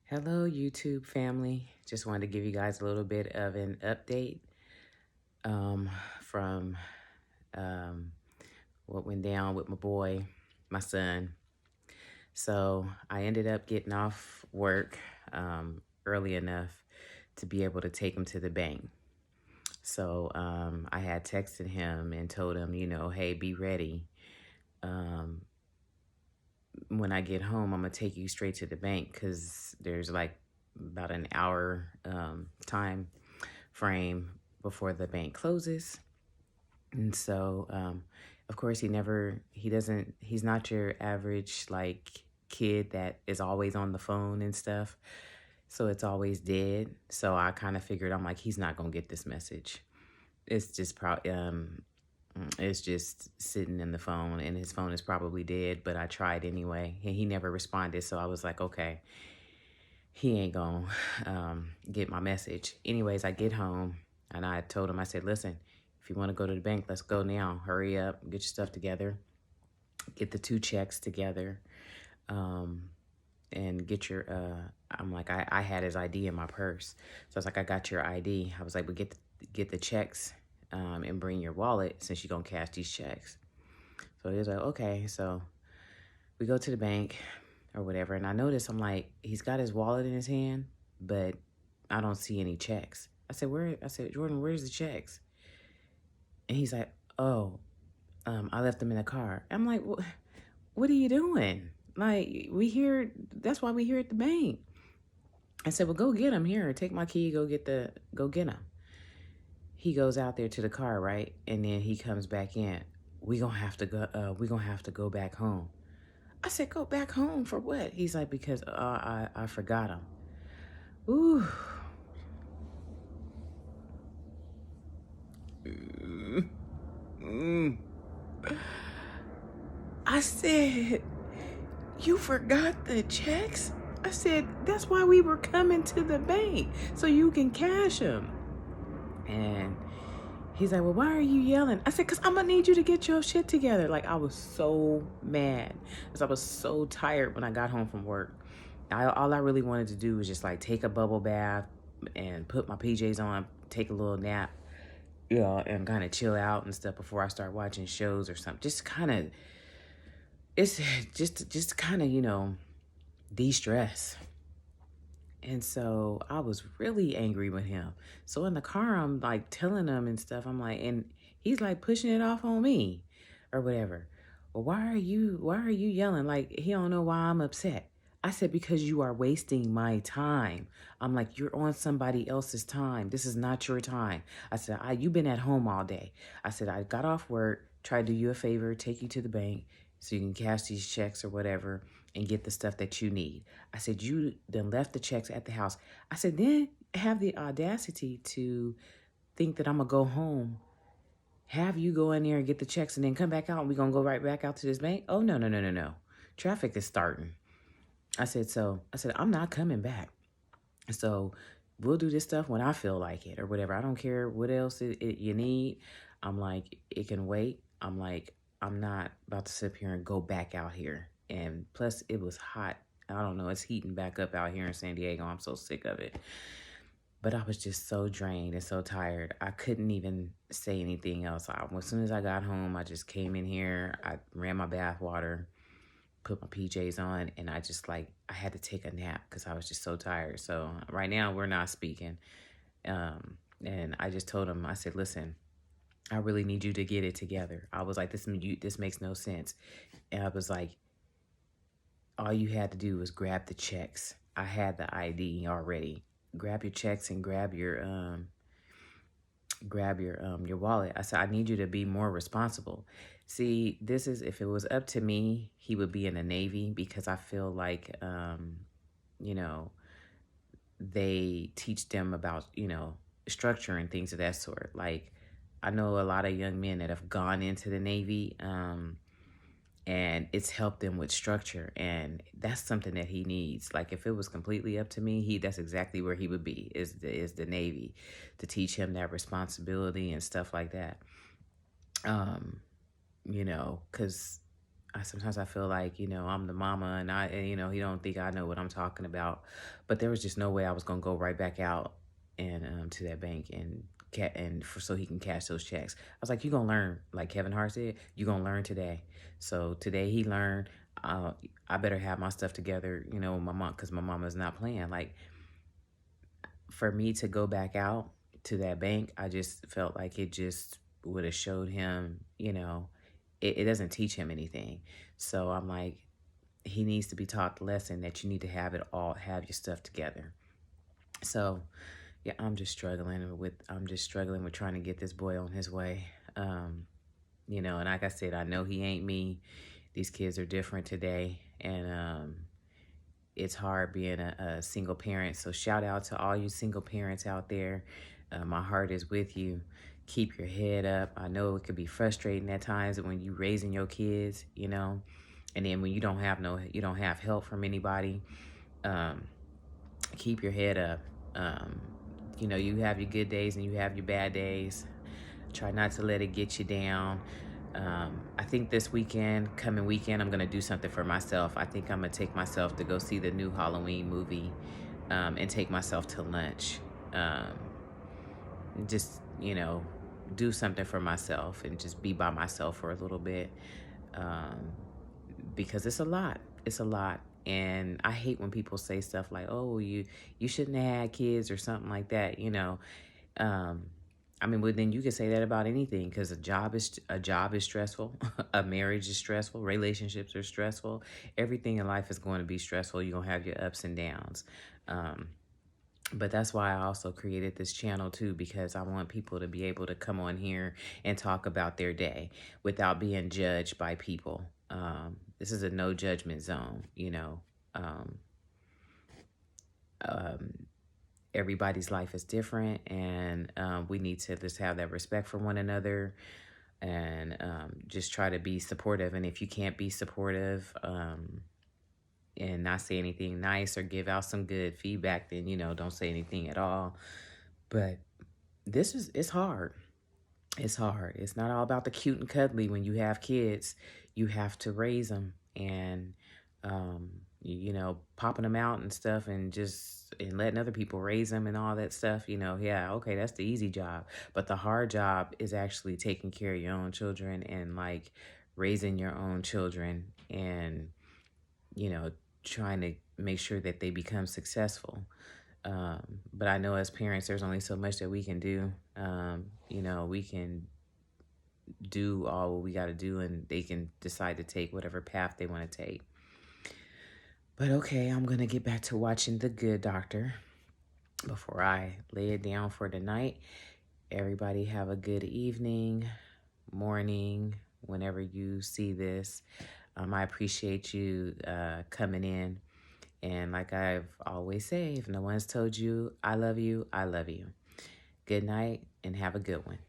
Hello, YouTube family. Just wanted to give you guys a little bit of an update um, from um, what went down with my boy, my son. So I ended up getting off work early enough to be able to take him to the bank. So I had texted him and told him, hey, be ready. Um, when I get home, I'm going to take you straight to the bank because there's like about an hour time frame before the bank closes. And so, of course, he's not your average like kid that is always on the phone and stuff. So it's always dead. So I kind of figured, I'm like, he's not going to get this message. It's just it's just sitting in the phone and his phone is probably dead, but I tried anyway and he never responded. So I was like, okay, he ain't gonna get my message. Anyways, I get home and I told him, I said, listen, if you want to go to the bank, let's go now. Hurry up, get your stuff together, get the 2 checks together, um, and get your, I'm like, I had his ID in my purse. So I was like, I got your ID. I was like, but get the checks and bring your wallet since you're gonna cash these checks. So he was like, okay. So we go to the bank or whatever. And I notice, I'm like, he's got his wallet in his hand, but I don't see any checks. I said, Jordan, where's the checks? And he's like, oh, I left them in the car. I'm like, what are you doing? Like, that's why we here at the bank. I said, well, go get them here. Take my key, go get them. He goes out there to the car, right? And then he comes back in. We gonna have to go back home. I said, go back home for what? He's like, because I forgot him. Ooh. Mm. I said, you forgot the checks? I said, that's why we were coming to the bank, so you can cash them. And he's like, well, why are you yelling? I said, because I'm going to need you to get your shit together. Like, I was so mad because I was so tired when I got home from work. All I really wanted to do was just like take a bubble bath and put my PJs on, take a little nap, and kind of chill out and stuff before I start watching shows or something. Just kind of, it's just kind of, de-stress. And so I was really angry with him. So in the car, I'm like telling him and stuff. I'm like, and he's like pushing it off on me or whatever. Well, why are you yelling? Like, he don't know why I'm upset. I said, because you are wasting my time. I'm like, you're on somebody else's time. This is not your time. I said, you've been at home all day. I said, I got off work, tried to do you a favor, take you to the bank so you can cash these checks or whatever and get the stuff that you need. I said, you then left the checks at the house. I said, then have the audacity to think that I'm going to go home, have you go in there and get the checks and then come back out and we're going to go right back out to this bank? Oh, no, no, no, no, no. Traffic is starting. I said, I'm not coming back. So we'll do this stuff when I feel like it or whatever. I don't care what else you need. I'm like, it can wait. I'm like, I'm not about to sit here and go back out here. And plus, it was hot. I don't know. It's heating back up out here in San Diego. I'm so sick of it. But I was just so drained and so tired. I couldn't even say anything else. As soon as I got home, I just came in here. I ran my bath water, put my PJs on, and I had to take a nap because I was just so tired. So right now we're not speaking. And I just told him, I said, listen, I really need you to get it together. I was like, this makes no sense. And I was like, all you had to do was grab the checks. I had the ID already. Grab your checks and grab your wallet. I said, I need you to be more responsible. See, if it was up to me, he would be in the Navy because I feel like, you know, they teach them about, structure and things of that sort. Like, I know a lot of young men that have gone into the Navy, and it's helped them with structure, and that's something that he needs. Like, if it was completely up to me, that's exactly where he would be, is the Navy, to teach him that responsibility and stuff like that. Because sometimes I feel like, I'm the mama and he don't think I know what I'm talking about. But there was just no way I was going to go right back out and to that bank and so he can cash those checks. I was like, you're going to learn. Like Kevin Hart said, you're going to learn today. So today he learned, I better have my stuff together, with my mom, because my mama's not playing. Like, for me to go back out to that bank, I just felt like it just would have showed him, it doesn't teach him anything. So I'm like, he needs to be taught the lesson that you need to have your stuff together. So yeah, I'm just struggling with trying to get this boy on his way. And like I said, I know he ain't me. These kids are different today. And it's hard being a single parent. So shout out to all you single parents out there. My heart is with you. Keep your head up. I know it could be frustrating at times when you raising your kids, and then when you don't have help from anybody. Keep your head up. You have your good days and you have your bad days. Try not to let it get you down. I think this coming weekend, I'm going to do something for myself. I think I'm going to take myself to go see the new Halloween movie, and take myself to lunch. Just, do something for myself and just be by myself for a little bit. Because it's a lot. It's a lot. And I hate when people say stuff like, oh, you shouldn't have had kids or something like that, well, then you can say that about anything, because a job is stressful, a marriage is stressful, relationships are stressful. Everything in life is going to be stressful. You're gonna have your ups and downs. But that's why I also created this channel too, because I want people to be able to come on here and talk about their day without being judged by people. This is a no judgment zone, everybody's life is different, and we need to just have that respect for one another, and just try to be supportive. And if you can't be supportive and not say anything nice or give out some good feedback, then don't say anything at all. But it's hard. It's hard. It's not all about the cute and cuddly. When you have kids, you have to raise them, and popping them out and stuff, and letting other people raise them and all that stuff. Yeah, okay, that's the easy job, but the hard job is actually taking care of your own children and like raising your own children, and trying to make sure that they become successful. But I know as parents, there's only so much that we can do. We can do all what we got to do, and they can decide to take whatever path they want to take. But okay, I'm going to get back to watching The Good Doctor before I lay it down for the night. Everybody have a good evening, morning, whenever you see this. I appreciate you coming in. And like I've always say, if no one's told you, I love you, I love you. Good night and have a good one.